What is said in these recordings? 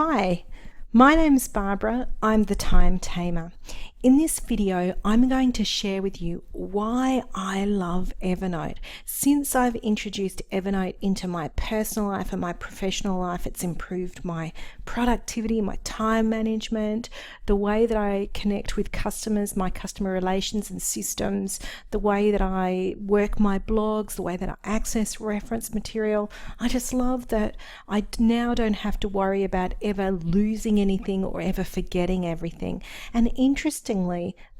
Hi, my name's Barbara. I'm the Time Tamer. In this video, I'm going to share with you why I love Evernote. Since I've introduced Evernote into my personal life and my professional life, it's improved my productivity, my time management, the way that I connect with customers, my customer relations and systems, the way that I work my blogs, the way that I access reference material. I just love that I now don't have to worry about ever losing anything or ever forgetting everything. And interestingly,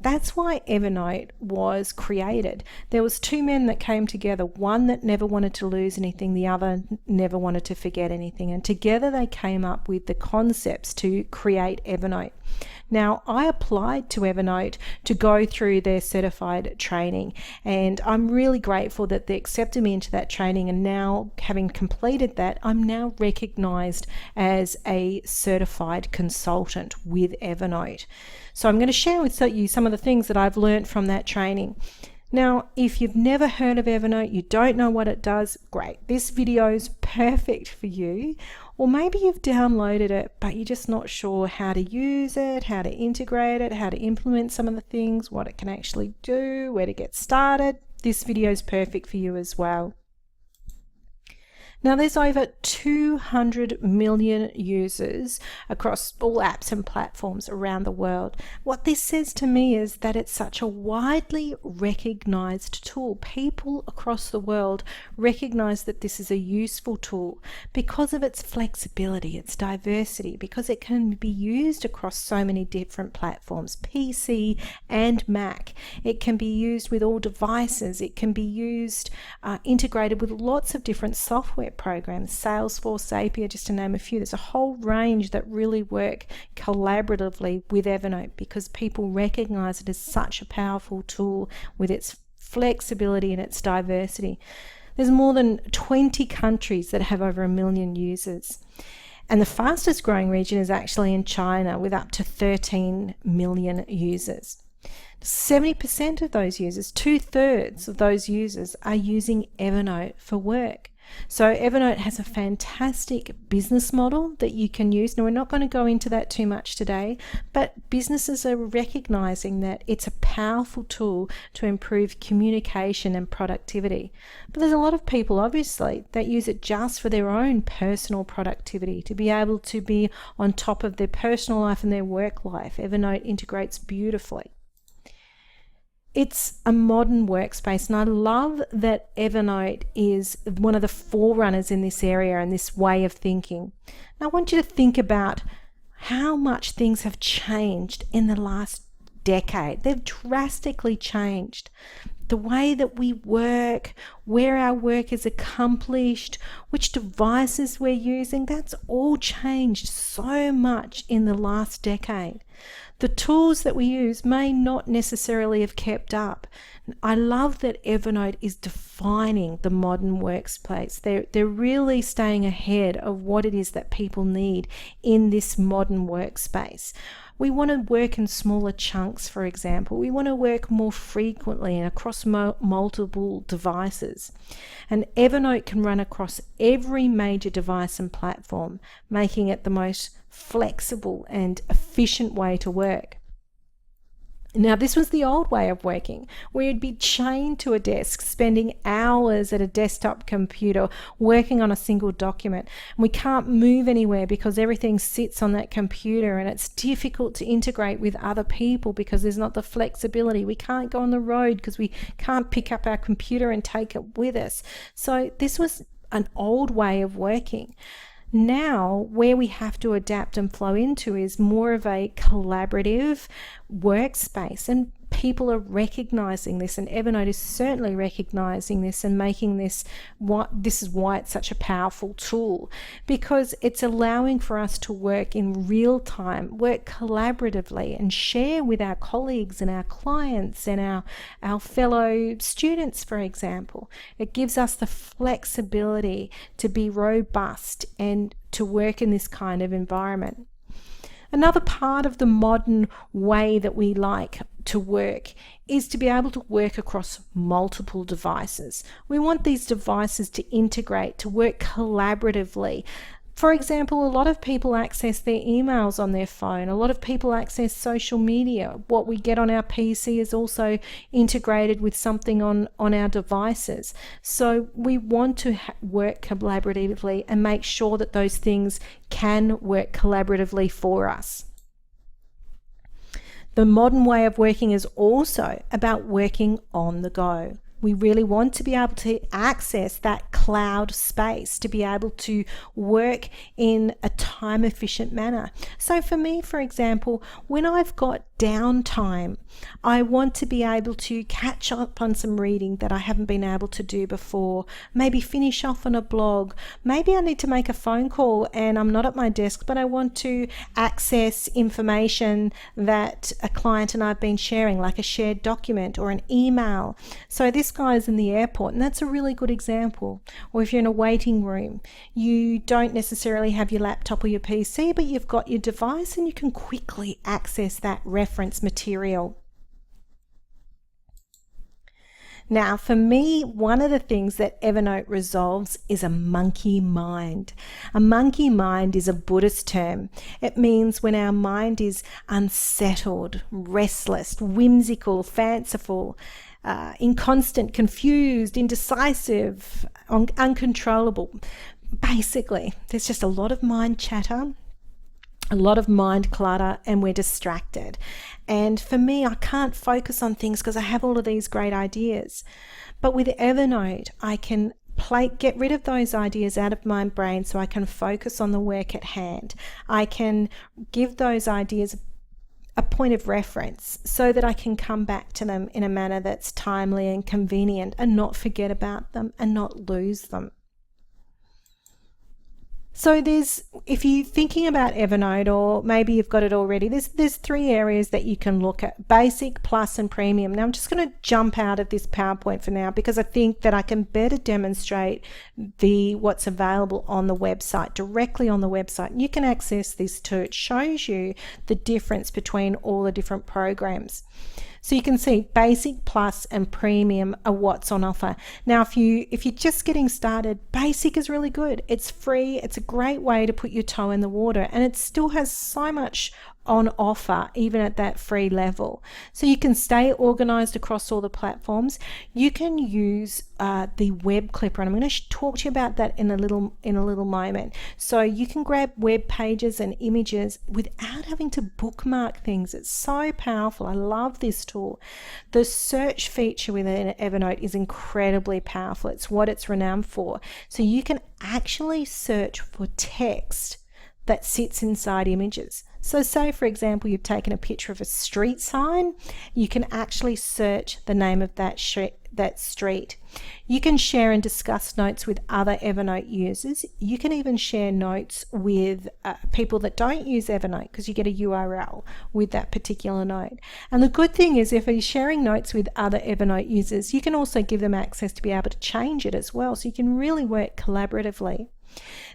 that's why Evernote was created. There was two men that came together, one that never wanted to lose anything, the other never wanted to forget anything, and together they came up with the concepts to create Evernote. Now, I applied to Evernote to go through their certified training, and I'm really grateful that they accepted me into that training, and now, having completed that, I'm now recognized as a certified consultant with Evernote. So I'm going to share with you some of the things that I've learned from that training. Now, if you've never heard of Evernote, you don't know what it does, great. This video is perfect for you. Or maybe you've downloaded it, but you're just not sure how to use it, how to integrate it, how to implement some of the things, what it can actually do, where to get started. This video is perfect for you as well. Now, there's over 200 million users across all apps and platforms around the world. What this says to me is that it's such a widely recognized tool. People across the world recognize that this is a useful tool because of its flexibility, its diversity, because it can be used across so many different platforms, PC and Mac. It can be used with all devices. It can be used integrated with lots of different software programs, Salesforce, Zapier, just to name a few. There's a whole range that really work collaboratively with Evernote because people recognize it as such a powerful tool with its flexibility and its diversity. There's more than 20 countries that have over 1 million users. And the fastest growing region is actually in China with up to 13 million users. 70% of those users, 2/3 of those users, are using Evernote for work. So Evernote has a fantastic business model that you can use. Now, we're not going to go into that too much today, but businesses are recognizing that it's a powerful tool to improve communication and productivity. But there's a lot of people, obviously, that use it just for their own personal productivity, to be able to be on top of their personal life and their work life. Evernote integrates beautifully. It's a modern workspace, and I love that Evernote is one of the forerunners in this area and this way of thinking. Now, I want you to think about how much things have changed in the last decade. They've drastically changed. The way that we work, where our work is accomplished, which devices we're using, that's all changed so much in the last decade. The tools that we use may not necessarily have kept up. I love that Evernote is defining the modern workspace. They're really staying ahead of what it is that people need in this modern workspace. We want to work in smaller chunks, for example. We want to work more frequently and across multiple devices. And Evernote can run across every major device and platform, making it the most flexible and efficient way to work. Now, this was the old way of working, where you'd be chained to a desk, spending hours at a desktop computer working on a single document. And we can't move anywhere because everything sits on that computer, and it's difficult to integrate with other people because there's not the flexibility. We can't go on the road because we can't pick up our computer and take it with us. So this was an old way of working. Now, where we have to adapt and flow into is more of a collaborative workspace, and people are recognizing this, and Evernote is certainly recognizing this and making this this is why it's such a powerful tool, because it's allowing for us to work in real time, work collaboratively, and share with our colleagues and our clients and our fellow students, for example. It gives us the flexibility to be robust and to work in this kind of environment. Another part of the modern way that we like to work is to be able to work across multiple devices. We want these devices to integrate, to work collaboratively. For example, a lot of people access their emails on their phone. A lot of people access social media. What we get on our PC is also integrated with something on our devices. So we want to work collaboratively and make sure that those things can work collaboratively for us. The modern way of working is also about working on the go. We really want to be able to access that cloud space to be able to work in a time efficient manner. So for me, for example, when I've got downtime, I want to be able to catch up on some reading that I haven't been able to do before, maybe finish off on a blog, maybe I need to make a phone call and I'm not at my desk, but I want to access information that a client and I've been sharing, like a shared document or an email. So this guy's in the airport, and that's a really good example. Or if you're in a waiting room, you don't necessarily have your laptop or your PC, but you've got your device and you can quickly access that reference material. Now, for me, one of the things that Evernote resolves is a monkey mind. A monkey mind is a Buddhist term. It means when our mind is unsettled, restless, whimsical, fanciful, inconstant, confused, indecisive, uncontrollable. Basically, there's just a lot of mind chatter, a lot of mind clutter, and we're distracted. And for me, I can't focus on things because I have all of these great ideas. But with Evernote, I can get rid of those ideas out of my brain so I can focus on the work at hand. I can give those ideas a point of reference so that I can come back to them in a manner that's timely and convenient and not forget about them and not lose them. So if you're thinking about Evernote, or maybe you've got it already, there's three areas that you can look at: basic, plus, and premium. Now I'm just going to jump out of this PowerPoint for now because I think that I can better demonstrate what's available on the website, directly on the website. You can access this too. It shows you the difference between all the different programs. So you can see basic, plus, and premium are what's on offer. Now, if you're just getting started, basic is really good. It's free. It's a great way to put your toe in the water, and it still has so much on offer even at that free level. So you can stay organized across all the platforms. You can use the web clipper, and I'm going to talk to you about that in a little moment. So you can grab web pages and images without having to bookmark things. It's so powerful. I love this tool. The search feature within Evernote is incredibly powerful. It's what it's renowned for. So you can actually search for text that sits inside images. So say, for example, you've taken a picture of a street sign, you can actually search the name of that street. You can share and discuss notes with other Evernote users. You can even share notes with people that don't use Evernote, because you get a URL with that particular note. And the good thing is, if you're sharing notes with other Evernote users, you can also give them access to be able to change it as well. So you can really work collaboratively.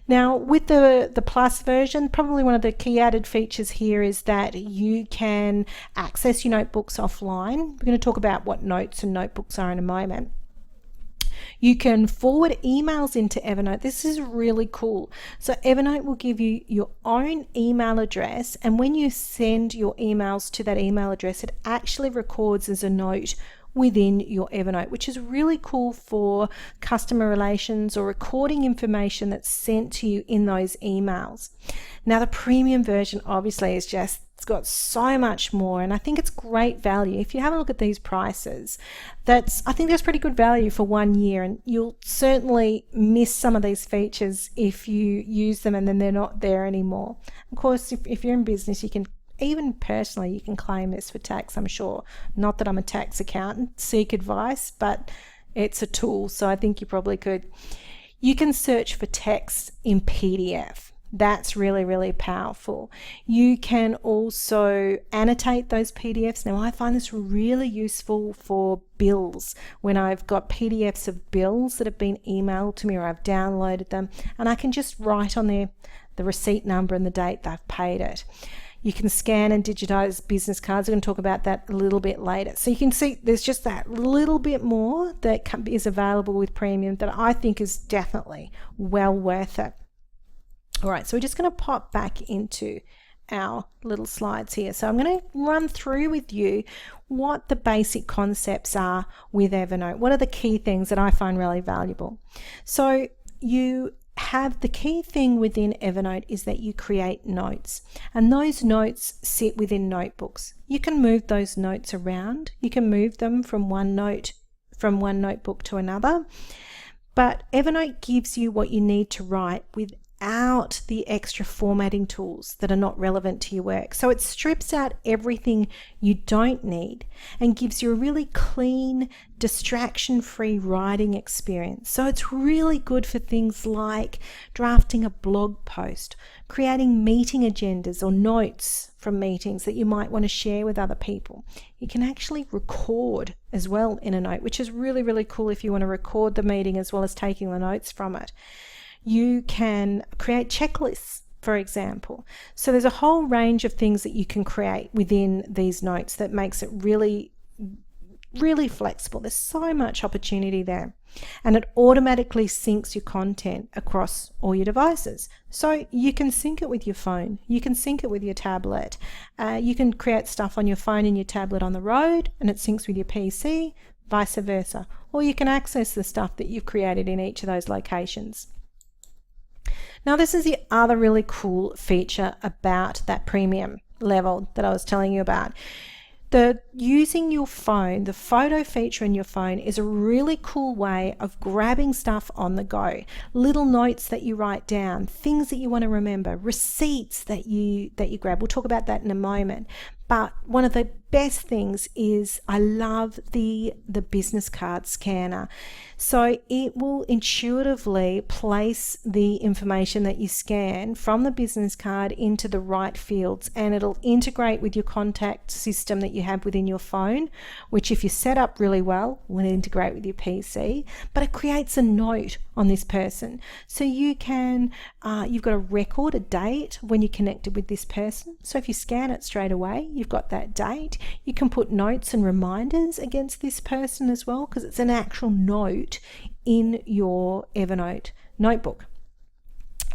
Now, with the Plus version, probably one of the key added features here is that you can access your notebooks offline. We're going to talk about what notes and notebooks are in a moment. You can forward emails into Evernote. This is really cool. So Evernote will give you your own email address, and when you send your emails to that email address, it actually records as a note within your Evernote, which is really cool for customer relations or recording information that's sent to you in those emails. Now, the premium version obviously is just, it's got so much more, and I think it's great value. If you have a look at these prices, I think that's pretty good value for 1 year, and you'll certainly miss some of these features if you use them and then they're not there anymore. Of course, if you're in business, you can even personally, you can claim this for tax, I'm sure. Not that I'm a tax accountant, seek advice, but it's a tool, so I think you probably could. You can search for text in PDF. That's really, really powerful. You can also annotate those PDFs. Now, I find this really useful for bills, when I've got PDFs of bills that have been emailed to me or I've downloaded them, and I can just write on there the receipt number and the date they've paid it. You can scan and digitize business cards. We're going to talk about that a little bit later. So you can see there's just that little bit more that is available with premium that I think is definitely well worth it. All right, so we're just going to pop back into our little slides here. So I'm going to run through with you what the basic concepts are with Evernote. What are the key things that I find really valuable? So you have the key thing within Evernote is that you create notes, and those notes sit within notebooks. You can move those notes around. You can move them from one notebook to another, but Evernote gives you what you need to write without the extra formatting tools that are not relevant to your work. So it strips out everything you don't need and gives you a really clean, distraction-free writing experience. So it's really good for things like drafting a blog post, creating meeting agendas or notes from meetings that you might want to share with other people. You can actually record as well in a note, which is really, really cool if you want to record the meeting as well as taking the notes from it. You can create checklists, for example. So there's a whole range of things that you can create within these notes that makes it really, really flexible. There's so much opportunity there. And it automatically syncs your content across all your devices. So you can sync it with your phone. You can sync it with your tablet. You can create stuff on your phone and your tablet on the road, and it syncs with your PC, vice versa. Or you can access the stuff that you've created in each of those locations. Now, this is the other really cool feature about that premium level that I was telling you about. Using your phone, the photo feature in your phone is a really cool way of grabbing stuff on the go. Little notes that you write down, things that you want to remember, receipts that you grab. We'll talk about that in a moment. But one of the best things is I love the business card scanner. So it will intuitively place the information that you scan from the business card into the right fields, and it'll integrate with your contact system that you have within your phone, which if you set up really well, will integrate with your PC, but it creates a note on this person. So you can, you've got a record, a date when you connected with this person. So if you scan it straight away, you've got that date. You can put notes and reminders against this person as well, because it's an actual note in your Evernote notebook.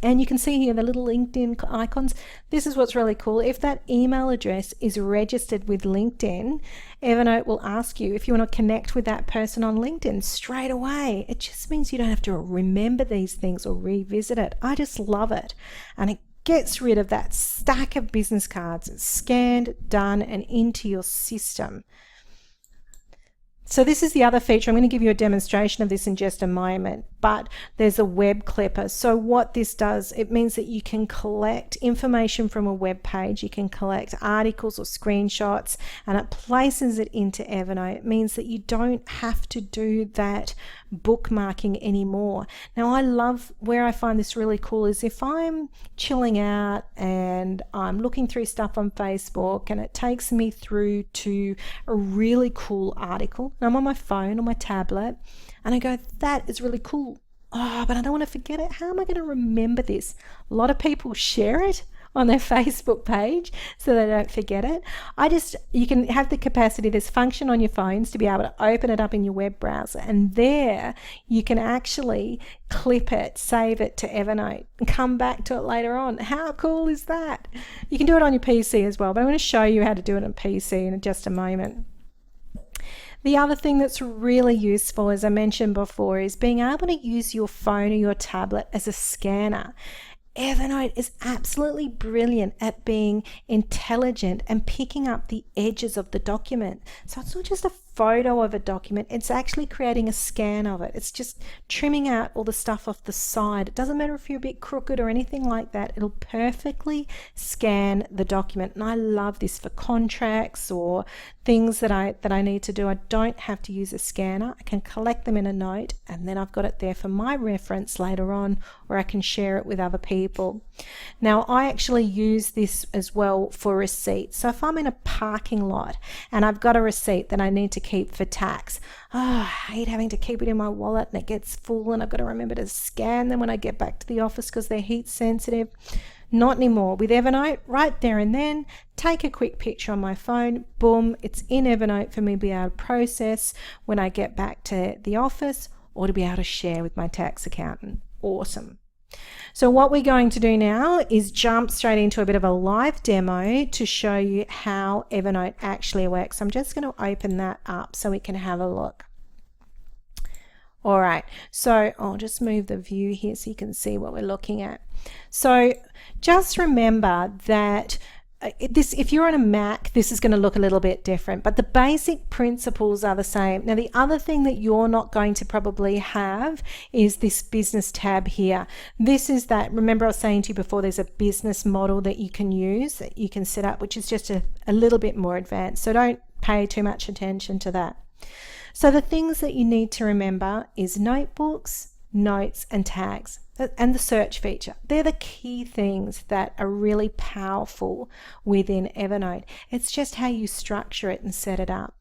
And you can see here the little LinkedIn icons. This is what's really cool. If that email address is registered with LinkedIn, Evernote will ask you if you want to connect with that person on LinkedIn straight away. It just means you don't have to remember these things or revisit it. I just love it. And it gets rid of that stack of business cards. It's scanned, done, and into your system. So this is the other feature. I'm going to give you a demonstration of this in just a moment, but there's a web clipper. So what this does, it means that you can collect information from a web page, you can collect articles or screenshots, and it places it into Evernote. It means that you don't have to do that bookmarking anymore. Now, I love, where I find this really cool is if I'm chilling out and I'm looking through stuff on Facebook and it takes me through to a really cool article, and I'm on my phone or my tablet, and I go, that is really cool. Oh, but I don't want to forget it. How am I going to remember this? A lot of people share it on their Facebook page so they don't forget it. You can have the capacity, there's function on your phones to be able to open it up in your web browser, and there you can actually clip it, save it to Evernote, and come back to it later on. How cool is that? You can do it on your PC as well, but I'm going to show you how to do it on PC in just a moment. The other thing that's really useful, as I mentioned before, is being able to use your phone or your tablet as a scanner. Evernote is absolutely brilliant at being intelligent and picking up the edges of the document. So it's not just a photo of a document, it's actually creating a scan of it. It's just trimming out all the stuff off the side. It doesn't matter if you're a bit crooked or anything like that, it'll perfectly scan the document. And I love this for contracts or things that I need to do. I don't have to use a scanner. I can collect them in a note, and then I've got it there for my reference later on, or I can share it with other people. Now, I actually use this as well for receipts. So if I'm in a parking lot and I've got a receipt that I need to keep for tax, I hate having to keep it in my wallet and it gets full and I've got to remember to scan them when I get back to the office because they're heat sensitive. Not anymore. With Evernote, right there and then, take a quick picture on my phone, boom, it's in Evernote for me to be able to process when I get back to the office or to be able to share with my tax accountant. Awesome. So what we're going to do now is jump straight into a bit of a live demo to show you how Evernote actually works. I'm just going to open that up so we can have a look. All right, so I'll just move the view here so you can see what we're looking at. So just remember that if you're on a Mac, this is going to look a little bit different, but the basic principles are the same. Now, the other thing that you're not going to probably have is this business tab here. This is that, remember I was saying to you before, there's a business model that you can use, that you can set up, which is just a little bit more advanced. So don't pay too much attention to that. So the things that you need to remember is notebooks, notes, and tags, and the search feature. They're the key things that are really powerful within Evernote. It's just how you structure it and set it up.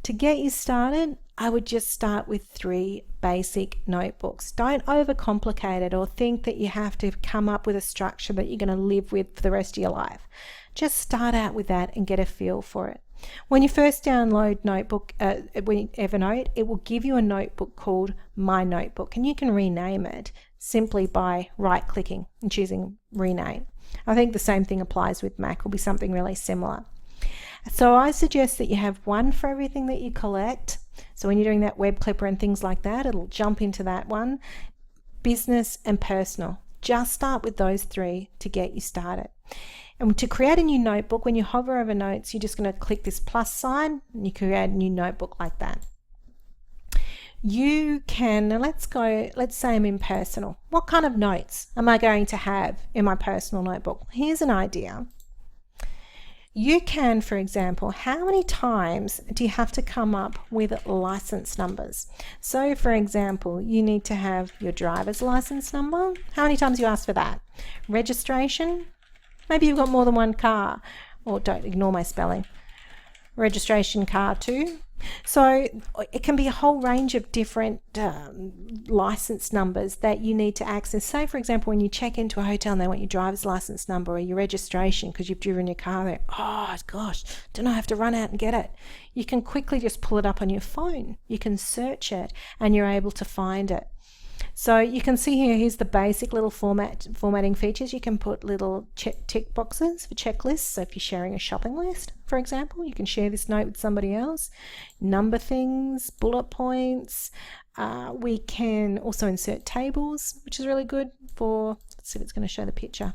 To get you started, I would just start with 3 basic notebooks. Don't overcomplicate it or think that you have to come up with a structure that you're going to live with for the rest of your life. Just start out with that and get a feel for it. When you first download Evernote, it will give you a notebook called My Notebook, and you can rename it simply by right-clicking and choosing Rename. I think the same thing applies with Mac. It will be something really similar. So I suggest that you have one for everything that you collect. So when you're doing that web clipper and things like that, it'll jump into that one. Business and personal. Just start with those 3 to get you started. And to create a new notebook, when you hover over notes, you're just going to click this plus sign and you create a new notebook like that. You can, now let's say I'm in personal. What kind of notes am I going to have in my personal notebook? Here's an idea. You can, for example, how many times do you have to come up with license numbers? So for example, you need to have your driver's license number. How many times do you ask for that? Registration? Maybe you've got more than one car, or don't ignore my spelling. Registration car too. So it can be a whole range of different license numbers that you need to access. Say, for example, when you check into a hotel and they want your driver's license number or your registration because you've driven your car there. Oh gosh, don't I have to run out and get it? You can quickly just pull it up on your phone. You can search it and you're able to find it. So you can see here's the basic little formatting features. You can put little tick boxes for checklists. So if you're sharing a shopping list, for example, you can share this note with somebody else. Number things, bullet points. We can also insert tables, which is really good for, let's see if it's going to show the picture.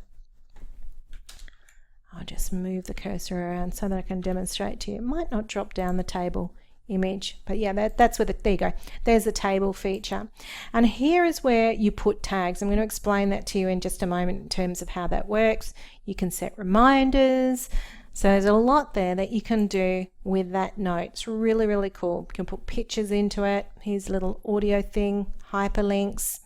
I'll just move the cursor around so that I can demonstrate to you. It might not drop down the table image, but yeah, that's where there you go. There's the table feature, and here is where you put tags. I'm going to explain that to you in just a moment in terms of how that works. You can set reminders, so there's a lot there that you can do with that note. It's really, really cool. You can put pictures into it. Here's a little audio thing, hyperlinks,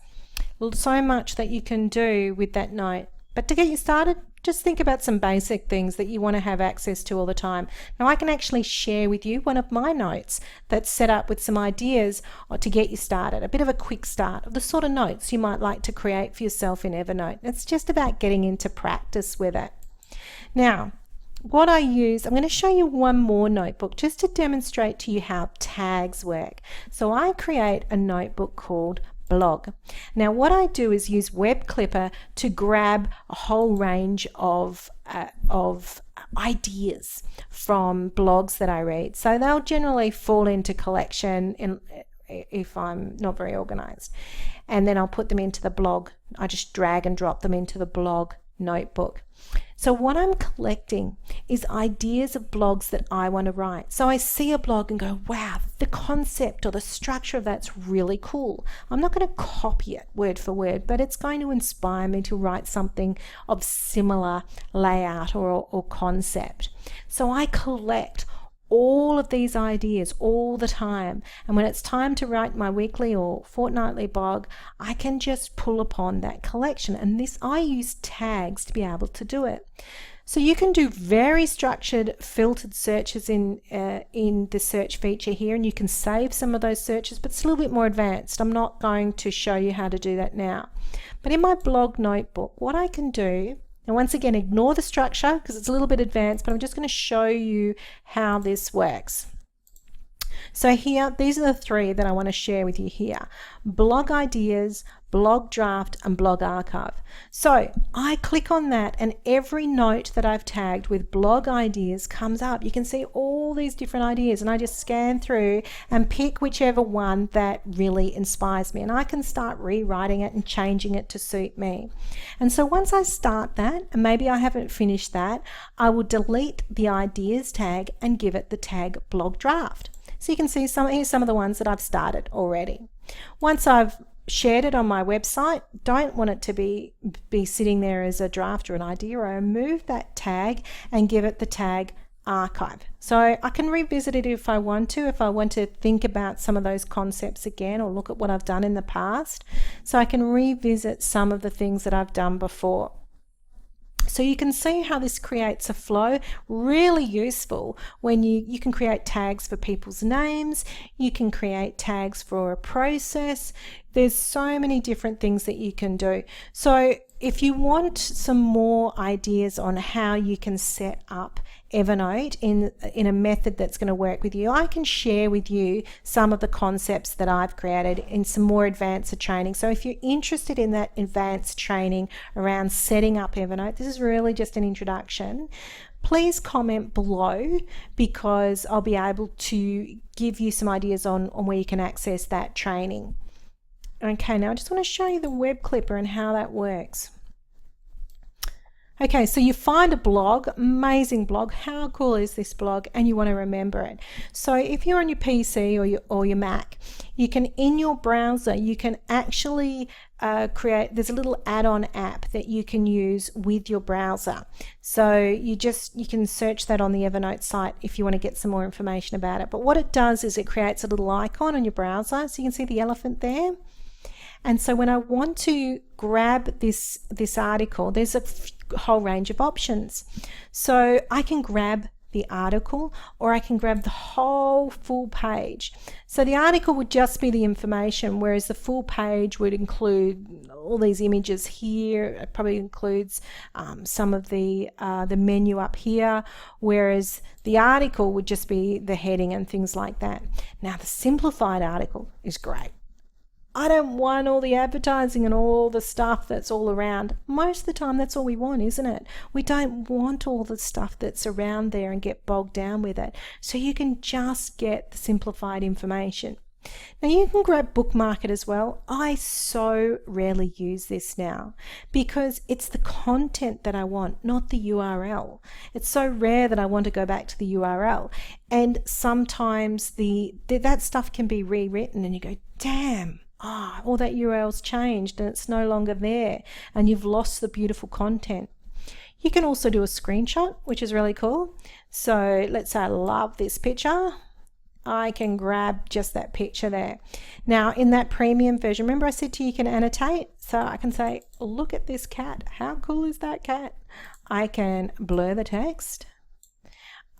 so much that you can do with that note. But to get you started, just think about some basic things that you want to have access to all the time. Now I can actually share with you one of my notes that's set up with some ideas to get you started, a bit of a quick start of the sort of notes you might like to create for yourself in Evernote. It's just about getting into practice with it. Now, what I use, I'm going to show you one more notebook just to demonstrate to you how tags work. So I create a notebook called Blog. Now what I do is use Web Clipper to grab a whole range of ideas from blogs that I read. So they'll generally fall into collection if I'm not very organized. And then I'll put them into the blog. I just drag and drop them into the blog notebook. So what I'm collecting is ideas of blogs that I want to write. So I see a blog and go, wow, the concept or the structure of that's really cool. I'm not going to copy it word for word, but it's going to inspire me to write something of similar layout or concept. So I collect all of these ideas all the time, and when it's time to write my weekly or fortnightly blog, I can just pull upon that collection, and this I use tags to be able to do it. So you can do very structured filtered searches in the search feature here, and you can save some of those searches, but it's a little bit more advanced. I'm not going to show you how to do that now. But in my blog notebook, what I can do, and once again, ignore the structure because it's a little bit advanced, but I'm just going to show you how this works. So here, these are the three that I want to share with you here: blog ideas, blog draft, and blog archive. So I click on that and every note that I've tagged with blog ideas comes up. You can see all these different ideas, and I just scan through and pick whichever one that really inspires me, and I can start rewriting it and changing it to suit me. And so once I start that, and maybe I haven't finished that, I will delete the ideas tag and give it the tag blog draft. So you can see here's some of the ones that I've started already. Once I've shared it on my website, don't want it to be sitting there as a draft or an idea, I remove that tag and give it the tag archive. So I can revisit it if I want to think about some of those concepts again, or look at what I've done in the past. So I can revisit some of the things that I've done before. So you can see how this creates a flow. Really useful when you can create tags for people's names, you can create tags for a process. There's so many different things that you can do. So if you want some more ideas on how you can set up Evernote in a method that's going to work with you, I can share with you some of the concepts that I've created in some more advanced training. So if you're interested in that advanced training around setting up Evernote, this is really just an introduction. Please comment below, because I'll be able to give you some ideas on where you can access that training. Okay, now I just want to show you the web clipper and how that works. Okay, so you find a blog, amazing blog. How cool is this blog? And you want to remember it. So if you're on your PC or your Mac, you can, in your browser, you can actually there's a little add-on app that you can use with your browser. So you can search that on the Evernote site if you want to get some more information about it. But what it does is it creates a little icon on your browser. So you can see the elephant there. And so when I want to grab this article, there's a whole range of options. So I can grab the article, or I can grab the whole full page. So the article would just be the information, whereas the full page would include all these images here. It probably includes some of the menu up here, whereas the article would just be the heading and things like that. Now the simplified article is great. I don't want all the advertising and all the stuff that's all around. Most of the time that's all we want, isn't it? We don't want all the stuff that's around there and get bogged down with it. So you can just get the simplified information. Now you can bookmark it as well. I so rarely use this now because it's the content that I want, not the URL. It's so rare that I want to go back to the URL. And sometimes that stuff can be rewritten and you go, damn, all that URL's changed and it's no longer there, and you've lost the beautiful content. You can also do a screenshot, which is really cool. So let's say I love this picture. I can grab just that picture there. Now in that premium version, remember I said to you, you can annotate. So I can say, look at this cat. How cool is that cat? I can blur the text.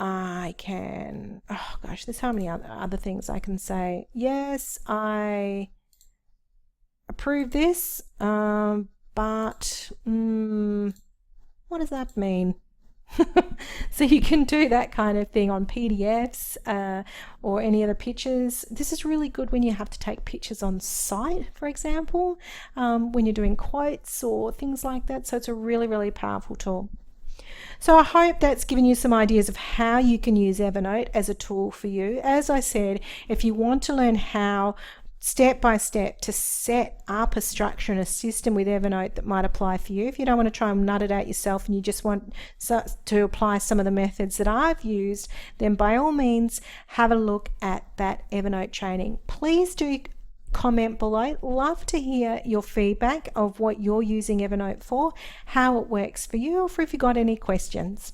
I can, oh gosh, there's so many other things I can say. Yes, I approve this, but what does that mean? So you can do that kind of thing on PDFs or any other pictures. This is really good when you have to take pictures on site, for example, when you're doing quotes or things like that. So it's a really, really powerful tool. So I hope that's given you some ideas of how you can use Evernote as a tool for you. As I said, if you want to learn how step by step to set up a structure and a system with Evernote that might apply for you, if you don't want to try and nut it out yourself and you just want to apply some of the methods that I've used, then by all means have a look at that Evernote training. Please do comment below. Love to hear your feedback of what you're using Evernote for, how it works for you, or if you've got any questions.